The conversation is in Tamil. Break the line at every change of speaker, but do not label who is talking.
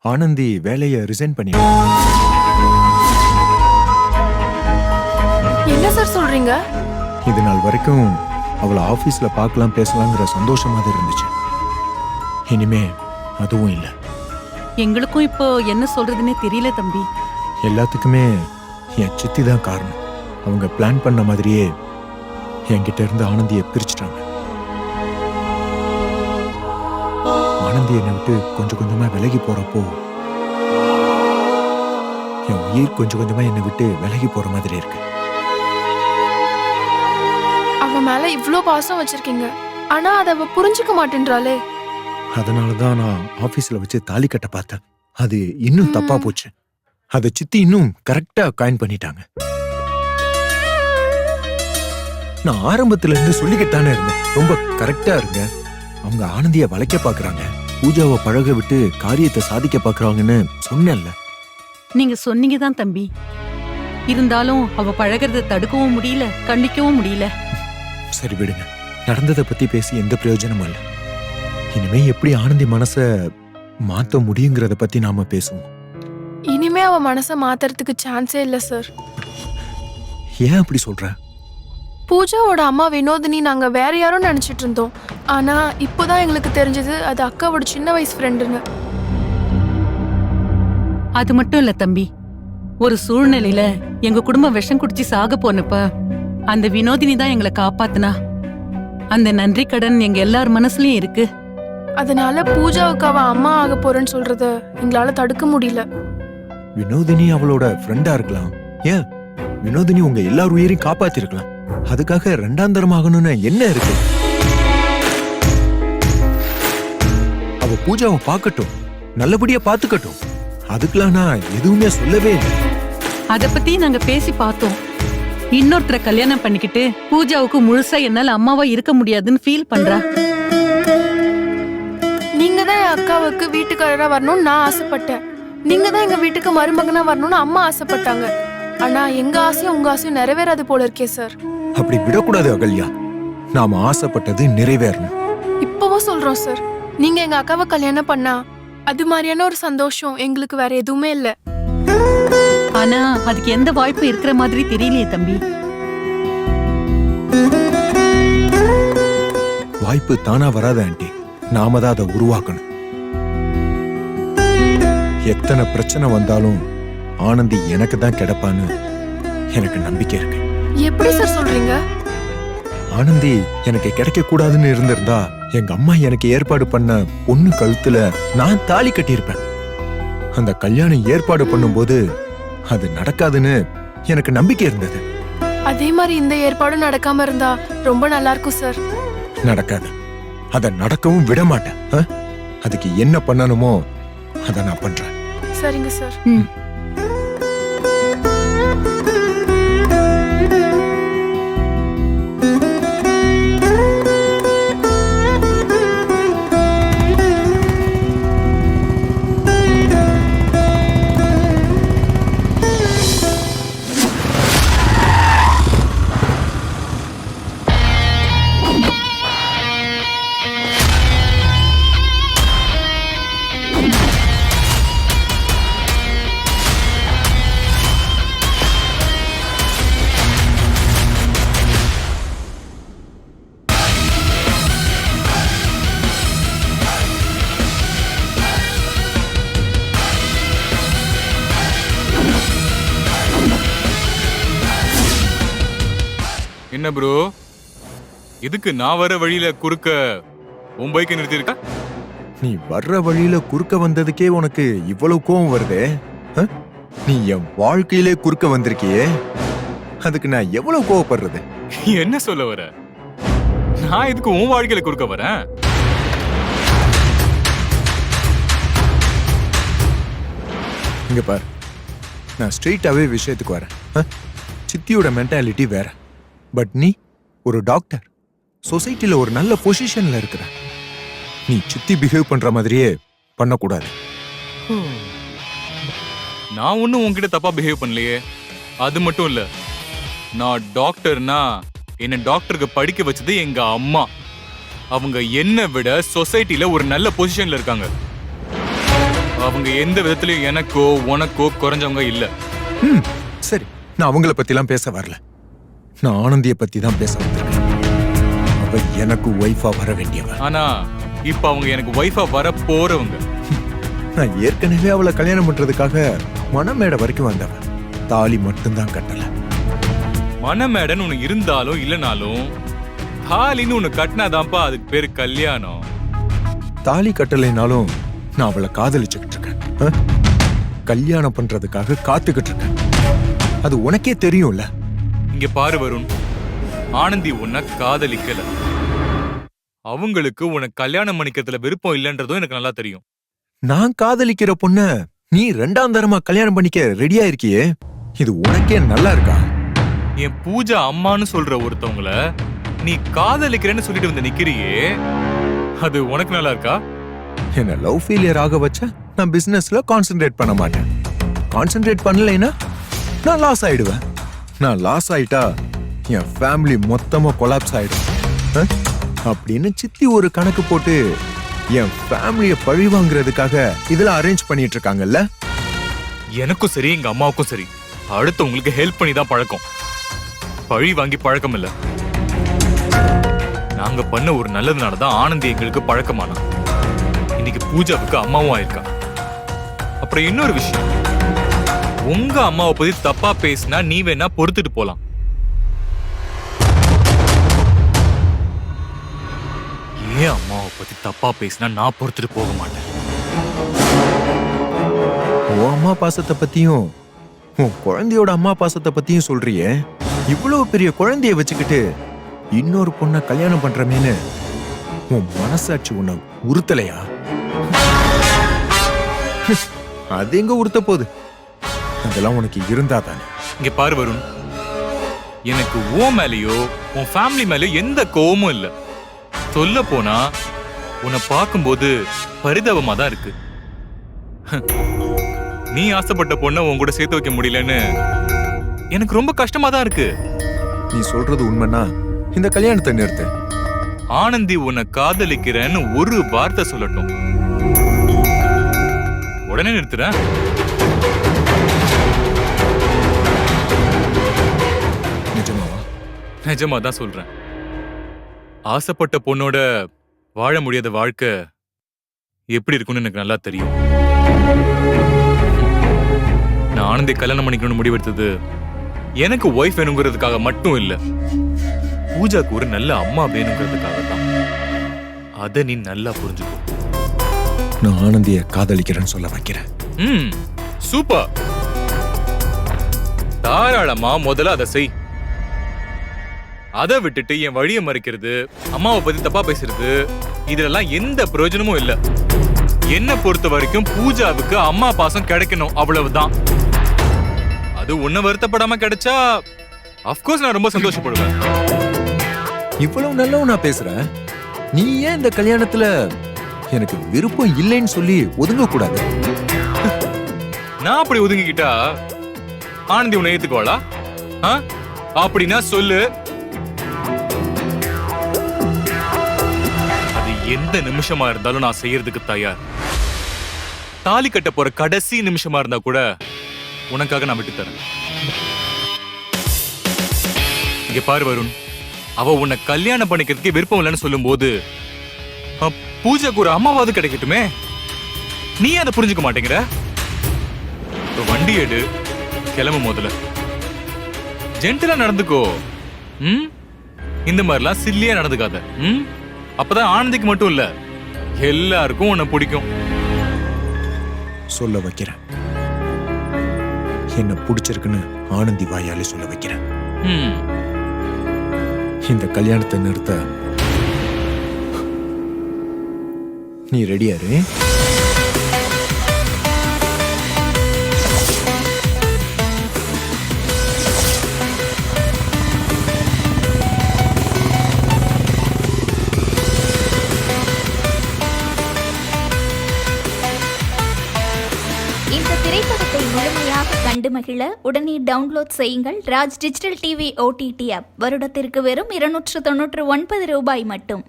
ஆனந்தி வேலையை ரிசைன் பண்ணிட்டா.
என்ன சார் சொல்றீங்க?
இது நாள் வரைக்கும் அவளை ஆபீஸ்ல பார்க்கலாம் பேசலாங்கிற சந்தோஷமா தான் இருந்துச்சு. இனிமே அதுவும் இல்லை.
எங்களுக்கும் இப்போ என்ன சொல்றதுன்னே தெரியல தம்பி.
எல்லாத்துக்குமே என் சித்தி தான் காரணம். அவங்க பிளான் பண்ண மாதிரியே என்கிட்ட இருந்து ஆனந்தியை பிரிச்சுட்டாங்க. ஆனந்தி என்னை விட்டு கொஞ்சம் கொஞ்சமா விலகி போறப்போ என் உயிர் கொஞ்சம் கொஞ்சமா என்னை விட்டு விலகி போற மாதிரி இருக்கு.
அவ மேல இவ்ளோ பாசம் வச்சிருக்கீங்க, ஆனா அத அவ புரிஞ்சுக்க மாட்டேன்றாளே.
அதனாலதான் நான் ஆபீஸ்ல வச்சு தாலி கட்ட பார்த்தேன். அது இன்னும் தப்பா போச்சு. அதை சித்தி இன்னும் கரெக்டா காயின் பண்ணிட்டாங்க. நான் ஆரம்பத்துல இருந்து சொல்லிக்கிட்டானே இருந்தேன், ரொம்ப கரெக்டா இருங்க. அவங்க ஆனந்திய வளைக்க பாக்குறாங்க, பூஜாவை பழக விட்டு காரியத்தை சாதிக்க பாக்குறாங்கன்னு சொன்னேன்ல.
நீங்க சொன்னீங்க தான் தம்பி. இருந்தாலும் அவ பழகிறத தடுக்கவும் முடியல, கண்டிக்கவும் முடியல.
சரி விடுங்க, நடந்ததை பத்தி பேசி எந்த பிரயோஜனமும் இல்லை. இனிமே எப்படி ஆனந்தி மனச மாத்த முடியுங்கிறத பத்தி நாம பேசுவோம்.
இனிமே அவ மனச மாத்துறதுக்கு சான்ஸே இல்ல சார்.
ஏன் அப்படி சொல்ற?
பூஜாவோட அம்மா வினோதினி நாங்க வேற யாரும் நினைச்சிட்டு இருந்தோம். ஆனா இப்போதான் எங்களுக்கு தெரிஞ்சது அது அக்காவோட சின்ன வயசு ஃப்ரெண்டுன்னு.
அது மட்டும் இல்ல தம்பி, ஒரு சூழ்நிலையில எங்க குடும்பம் விஷம் குடிச்சு சாக போனப்ப அந்த வினோதினி தான் எங்களை காப்பாத்துனா. அந்த நன்றி கடன் எங்க எல்லார் மனசுலயும் இருக்கு.
அதனால பூஜாவுக்கு அவ அம்மா ஆக போறேன்னு சொல்றத எங்களால தடுக்க முடியல.
வினோதினி அவளோட ஃப்ரெண்டா இருக்கலாம். ஏன் வினோதினி உங்க எல்லார் உயிரையும் காப்பாத்திருக்கலாம். அதுக்காக ரெண்டாந்தரமாகணும்னு என்ன இருக்கு? அவ பூஜாவை பார்க்கட்டும், நல்லபடியா பாத்துக்கட்டும். அதுக்கெல்லாம் நான் எதுவுமே சொல்லவே இல்லை.
அத பத்தி நாங்க பேசி பார்த்தோம். இன்னொருத்தரை கல்யாணம் பண்ணிக்கிட்டு பூஜாவுக்கு முழுசா என்னால அம்மாவா இருக்க முடியாதுன்னு ஃபீல் பண்றா.
நீங்க தான் என் அக்காவுக்கு வீட்டுக்காரரா வரணும்னு நான் ஆசைப்பட்டேன். நீங்க தான் எங்க வீட்டுக்கு மருமகனா வரணும்னு அம்மா ஆசைப்பட்டாங்க. ஆனா எங்க ஆசையும் உங்க ஆசையும் நிறைவேறாது போல இருக்கே சார்.
அப்படி விடக்கூடாது அகல்யா. நாம ஆசைப்பட்டது நிறைவேறணும்.
இப்பவும் சொல்றோம் சார், நீங்க எங்க அக்காவை கல்யாணம் பண்ணா அது மாதிரியான ஒரு சந்தோஷம் எங்களுக்கு வேற எதுவுமே இல்ல.
ஆனா அதுக்கு எந்த வாய்ப்பு இருக்கிற மாதிரி தெரியலையே தம்பி.
வாய்ப்பு தானா வராத ஆண்டி, நாம தான் அதை உருவாக்கணும். எத்தனை பிரச்சனை வந்தாலும் ஆனந்தி எனக்கு தான் கிடைப்பான்னு எனக்கு நம்பிக்கை இருக்கு.
எப்படி சார் சொல்றீங்க?
ஆனந்தி எனக்கு கிடைக்க கூடாதுன்னு இருந்திருந்தா எங்க அம்மா எனக்கு ஏற்பாடு பண்ண பொண்ணு கழுத்துல நான் தாலி கட்டியிருப்பேன். அந்த கல்யாணம் ஏற்பாடு பண்ணும்போது அது நடக்காதுன்னு எனக்கு நம்பிக்கை இருந்தது.
அதே மாதிரி இந்த ஏற்பாடும் நடக்காம இருந்தா ரொம்ப நல்லா இருக்கும் சார்.
நடக்காது, அத நடக்கவும் விட மாட்டேன். அதுக்கு என்ன பண்ணணுமோ அத நான் பண்றேன்.
சரிங்க சார்.
என்ன ப்ரோ, இதுக்கு நான் வர வழியில குறுக்க உன் பைக்கை நிறுத்திருக்க?
நீ வர்ற வழியில குறுக்க வந்ததுக்கே உனக்கு இவ்வளவு கோவம் வருதே? நீ என் வாழ்க்கையிலே குறுக்க வந்திருக்கியே, அதுக்கு நான் எவ்வளவு கோவப்படுறது?
என்ன சொல்ல வர? நான் இதுக்கு உன் வாழ்க்கையில குறுக்க வரேன்?
இங்க பாரு, நான் ஸ்ட்ரெயிட்டாவே விஷயத்துக்கு வரேன். சித்தியோட மென்டாலிட்டி வேற. பட் நீ ஒரு டாக்டர், சொசைட்டில ஒரு நல்ல பொசிஷன்ல இருக்கிற. நீ சித்தி பிஹேவ் பண்ற மாதிரியே பண்ணக்கூடாது.
நான் ஒன்னும் உன்கிட்ட தப்பா பிஹேவ் பண்ணலையே. அது மட்டும் இல்ல, நான் டாக்டர்னா என்ன டாக்டருக்கு படிக்க வச்சது எங்க அம்மா. அவங்க என்ன விட சொசைட்டில ஒரு நல்ல பொசிஷன்ல இருக்காங்க. அவங்க எந்த விதத்திலயும் எனக்கோ உனக்கோ குறைஞ்சவங்க இல்ல.
ம் சரி, நான் அவங்கள பத்திலாம் பேச வரல. நான் ஆனந்திய பத்தி தான் பேச வந்திருக்கேன். அவ எனக்கு ஒய்ஃபா வர வேண்டியவ.
ஆனா இப்ப அவங்க எனக்கு ஒய்ஃபா வர போறவங்க.
நான் ஏற்கனவே அவளை கல்யாணம் பண்றதுக்காக மணமேடை வரைக்கும் வந்தவ. தாலி மட்டும்தான் கட்டல.
மணமேடன் உனக்கு இருந்தாலும் இல்லனாலும் தாலின்னு உன்னை கட்டினாதான்ப்பா அதுக்கு பேரு கல்யாணம்.
தாலி கட்டலைனாலும் நான் அவளை காதலிச்சுக்கிட்டு இருக்கேன். கல்யாணம் பண்றதுக்காக காத்துக்கிட்டு இருக்கேன். அது உனக்கே தெரியும்ல.
இங்க பாரு வருண், ஆனந்தி உன்னை காதலிக்கல. அவங்களுக்கு உனக்கு கல்யாணம் பண்ணிக்கிறதுல விருப்பம் இல்லைன்றதும் எனக்கு நல்லா தெரியும்.
நான் காதலிக்கிற பொண்ண நீ 2ஆம் தரமா கல்யாணம் பண்ணிக்க ரெடியா இருக்கியே, இது உனக்கே நல்லா இருக்கா?
என் பூஜா அம்மான்னு சொல்ற ஒருத்தவங்கள நீ காதலிக்கிறேன்னு சொல்லிட்டு வந்து நிக்கிறியே, அது உனக்கு நல்லா இருக்கா?
என்ன லவ் ஃபெயிலியர் ஆக வச்சா நான் பிசினஸ்ல கான்சென்ட்ரேட் பண்ண மாட்டேன். கான்சென்ட்ரேட் பண்ணலைன்னா நான் லாஸ் ஆயிடுவேன். நான் லாஸ் ஆயிட்டா என் ஃபேமிலி மொத்தமா கொலாப்ஸ் ஆயிடும். அப்படின்னு சித்தி ஒரு கணக்கு போட்டு என் ஃபேமிலிய பழி வாங்குறதுக்காக இதெல்லாம் அரேஞ்ச் பண்ணிட்டு இருக்காங்கல்ல.
எனக்கும் சரி எங்க அம்மாவுக்கும் சரி அடுத்தவங்களுக்கு ஹெல்ப் பண்ணி தான் பழக்கம், பழி வாங்கி பழக்கம் இல்ல. நாங்க பண்ண ஒரு நல்லதுனாலதான் ஆனந்தி எங்களுக்கு பழக்கமானா. இன்னைக்கு பூஜாவுக்கு அம்மாவும் ஆயிருக்கா. அப்புறம் இன்னொரு விஷயம், உங்க அம்மாவை பத்தி தப்பா பேசினா நீ வேணா பொறுத்துட்டு போலாம். ஏன் அம்மாவை பத்தி தப்பா பேசினா நான் பொறுத்துட்டு போக மாட்டேன்.
உன் அம்மா பாசத்தை பத்தியும் உன் குழந்தையோட அம்மா பாசத்தை பத்தியும் சொல்றியே, இவ்வளவு பெரிய குழந்தைய வச்சுக்கிட்டு இன்னொரு பொண்ண கல்யாணம் பண்றமேன்னு உன் மனசாட்சி உன்னை உறுத்தலையா? அது எங்க உறுத்த போகுது? அதெல்லாம் உனக்கு இருந்தா தானே.
இங்க பாரு வருண், எனக்கு உன் மேலயோ உன் ஃபேமிலி மேலயோ எந்த கோவமும் இல்ல. சொல்ல போனா உன்னை பார்க்கும்போது பரிதாபமா தான் இருக்கு. நீ ஆசைப்பட்ட பொண்ணை உன் கூட சேர்த்து வைக்க முடியலன்னு எனக்கு ரொம்ப கஷ்டமா தான் இருக்கு.
நீ சொல்றது உண்மைன்னா இந்த கல்யாணத்தை நிறுத்து.
ஆனந்தி உன்னை காதலிக்கிறேன்னு ஒரு வார்த்தை சொல்லட்டும், உடனே நிறுத்துறேன்.
நிஜமாவா?
நிஜமா தான் சொல்றேன். ஆசைப்பட்ட பொண்ணோட வாழ முடியாத வாழ்க்கை எப்படி இருக்கும்னு எனக்கு நல்லா தெரியும். நான் ஆனந்தி கல்யாணம் பண்ணிக்கணும்னு முடிவெடுத்தது எனக்கு ஒய்ஃப் வேணுங்கிறதுக்காக மட்டும் இல்ல, பூஜாக்கு ஒரு நல்ல அம்மா வேணுங்கிறதுக்காக தான். அத நீ நல்லா புரிஞ்சுக்கோ.
நான் ஆனந்திய காதலிக்கிறேன்னு சொல்ல வைக்கிறேன்.
சூப்பர், தாராளமா முதல்ல அதை செய். அதை விட்டுட்டு என் வழியை மறைக்கிறது, அம்மாவை பத்தி தப்பா பேசுறது, இதெல்லாம் எந்த பிரயோஜனமும் இல்ல. என்ன பொறுத்த வரைக்கும் பூஜாவுக்கு அம்மா பாசம் கிடைக்கணும், அவ்வளவுதான். அது உன்னை வருத்தப்படாம கிடைச்சா அஃப்கோர்ஸ் நான் ரொம்ப சந்தோஷப்படுவேன்.
இவ்வளவு நல்லவ நான் பேசுறேன், நீ ஏன் இந்த கல்யாணத்துல எனக்கு விருப்பம் இல்லைன்னு சொல்லி ஒதுங்க கூடாது?
நான் அப்படி ஒதுங்கிக்கிட்டா ஆனந்தி உன்னை ஏத்துக்குவாளா? அப்படின்னா சொல்லு, அது எந்த நிமிஷமா இருந்தாலும் நான் செய்யறதுக்கு தயார். தாலி கட்ட போற கடைசி நிமிஷமா இருந்தா கூட உனக்காக நான் விட்டு தரேன். இங்க பாரு வருண், அவ உன்னை கல்யாணம் பண்ணிக்கிறதுக்கு விருப்பம் இல்லைன்னு சொல்லும் போது பூஜைக்கு ஒரு அம்மாவாவது கிடைக்கட்டுமே. நீ அதை புரிஞ்சுக்க மாட்டேங்கிற. வண்டி எடு, கிளம்பு. முதல்ல ஜென்டிலா நடந்துக்கோ. இந்த மாதிரிலாம் சில்லியா நடந்துக்காத. அப்பதான் ஆனந்திக்கு மட்டும் இல்ல எல்லாருக்கும் உன்னை பிடிக்கும்.
சொல்ல வைக்கிறேன், என்ன பிடிச்சிருக்குன்னு ஆனந்தி வாயாலே சொல்ல வைக்கிறேன். இந்த கல்யாணத்தை நிறுத்த நீ ரெடியாரு?
இந்த திரைப்படத்தை முழுமையாக கண்டு மகிழ உடனே டவுன்லோட் செய்யுங்கள் Raj digital TV OTT app. வருடத்திற்கு வெறும் 299 ரூபாய் மட்டும்.